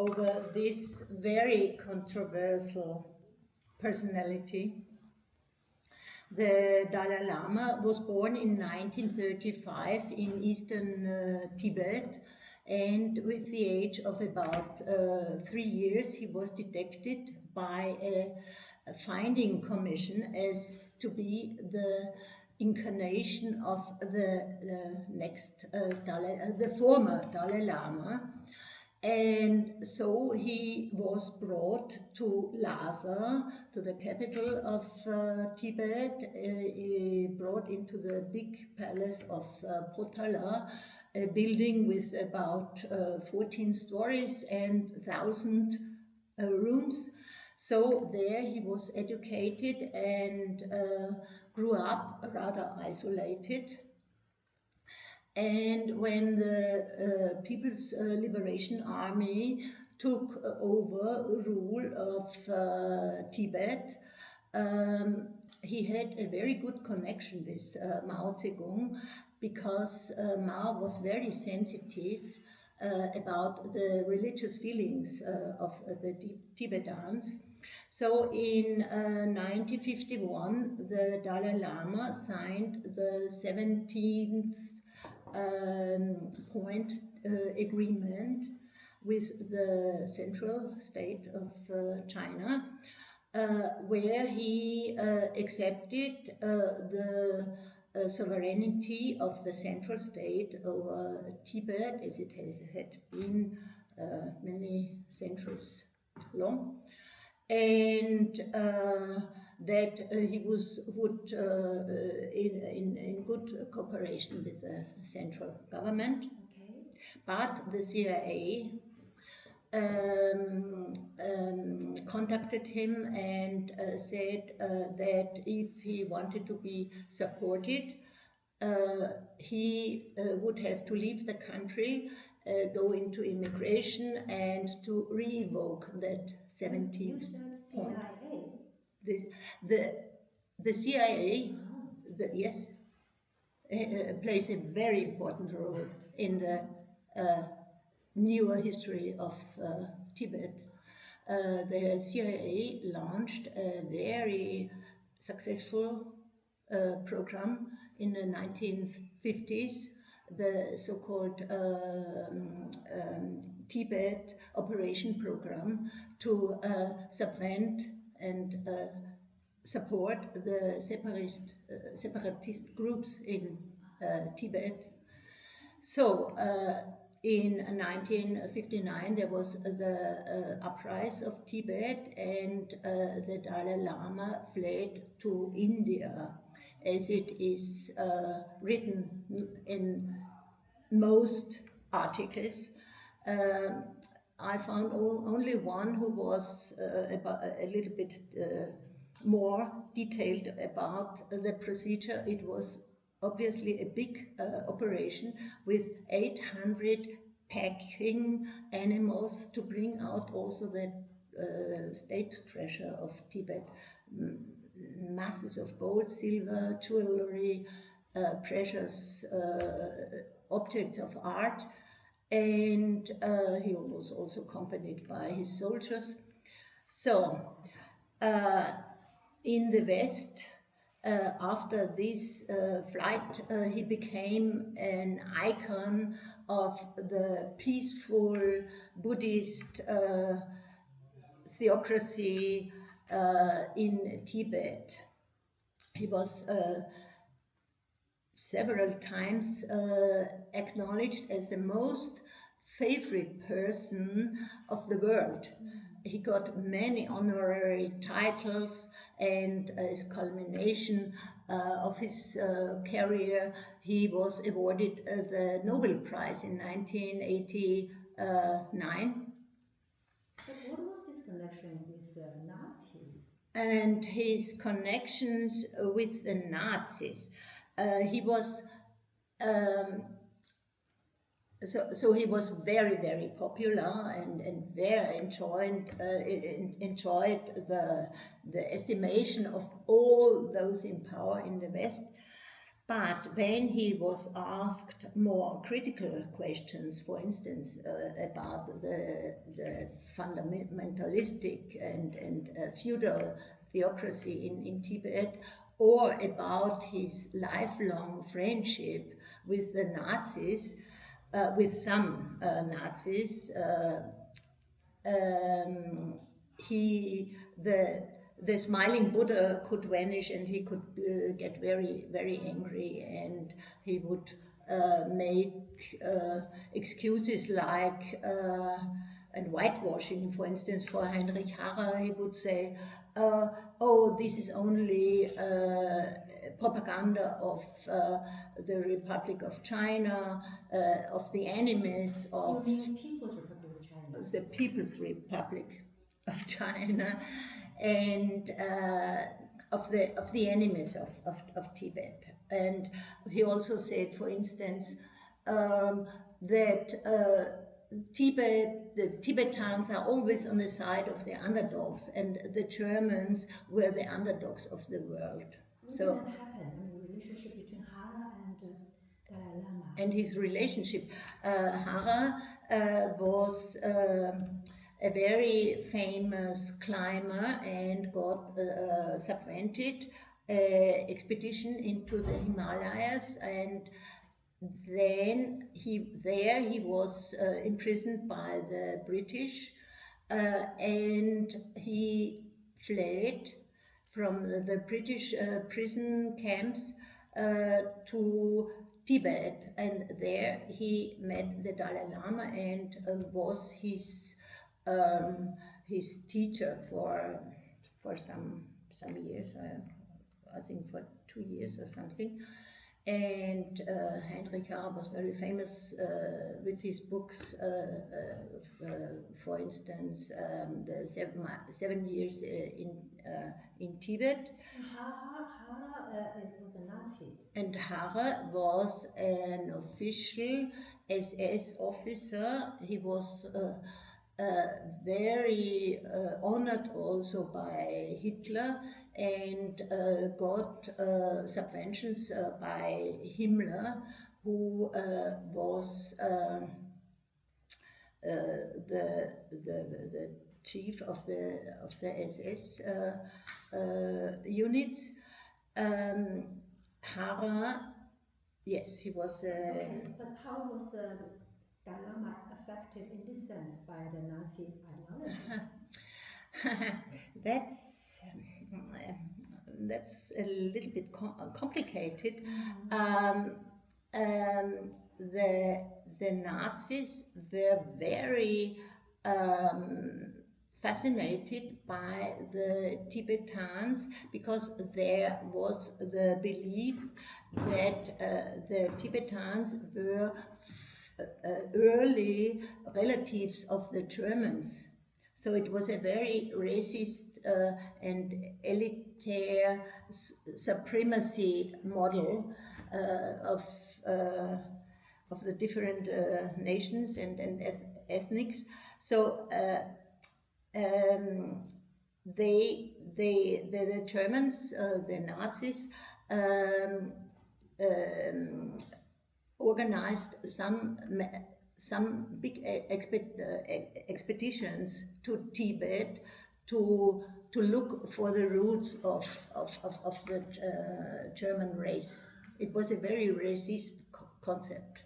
over this very controversial personality. The Dalai Lama was born in 1935 in eastern Tibet, and with the age of about 3 years he was detected by a finding commission as to be the incarnation of the next the former Dalai Lama. And so he was brought to Lhasa, to the capital of Tibet, brought into the big palace of Potala, a building with about 14 stories and 1,000 rooms. So there he was educated and grew up rather isolated. And when the People's Liberation Army took over rule of Tibet, he had a very good connection with Mao Zedong, because Mao was very sensitive about the religious feelings of the Tibetans. So in 1951, the Dalai Lama signed the 17th point agreement with the central state of China, where he accepted the sovereignty of the central state over Tibet, as it had been many centuries long, and that he would in good cooperation with the central government. Okay. But the CIA contacted him and said that if he wanted to be supported, he would have to leave the country, go into immigration, and to revoke that 17th point. The CIA, yes, plays a very important role in the newer history of Tibet. The CIA launched a very successful program in the 1950s, the so-called Tibet Operation Program, to subvent and support the separatist groups in Tibet. So in 1959 there was the uprising of Tibet, and the Dalai Lama fled to India, as it is written in most articles. I found only one who was about a little bit more detailed about the procedure. It was obviously a big operation with 800 packing animals to bring out also the state treasure of Tibet, masses of gold, silver, jewelry, precious objects of art, and he was also accompanied by his soldiers. So in the West, after this flight, he became an icon of the peaceful Buddhist theocracy in Tibet. He was several times acknowledged as the most favorite person of the world. He got many honorary titles, and as culmination of his career, he was awarded the Nobel Prize in 1989. But what was his connection with Nazis? And his connections with the Nazis. He was so he was very, very popular and very enjoyed the estimation of all those in power in the West. But when he was asked more critical questions, for instance, about the fundamentalistic and feudal theocracy in Tibet, or about his lifelong friendship with the Nazis, with some Nazis, he the smiling Buddha could vanish, and he could get very, very angry, and he would make excuses like and whitewashing, for instance, for Heinrich Harrer. He would say, oh, this is only propaganda of the Republic of China, of the enemies of You mean People's Republic of China? the People's Republic of China, and of the enemies of Tibet. And he also said, for instance, that the Tibetans are always on the side of the underdogs, and the Germans were the underdogs of the world. When did that happen? I mean, the relationship between Harrer and Dalai Lama. And his relationship, Harrer was a very famous climber and got subvented expedition into the Himalayas, and then he was imprisoned by the British, and he fled from the British prison camps to Tibet, and there he met the Dalai Lama and was his teacher for some years. I think for 2 years or something. And Heinrich Harrer was very famous with his books, for instance, the 7 years in Tibet. Harrer was a Nazi. And Harrer was an official SS officer. He was very honored also by Hitler, and got subventions by Himmler, who was the chief of the SS units. Harrer, yes, he was. Okay, but how was Dalai Lama affected in this sense by the Nazi ideologies? That's a little bit complicated. The Nazis were very fascinated by the Tibetans, because there was the belief that the Tibetans were early relatives of the Germans. So it was a very racist and elitary supremacy model of the different nations and ethnics. So the Germans, the Nazis, organized some big expeditions to Tibet to look for the roots of the German race. It was a very racist concept.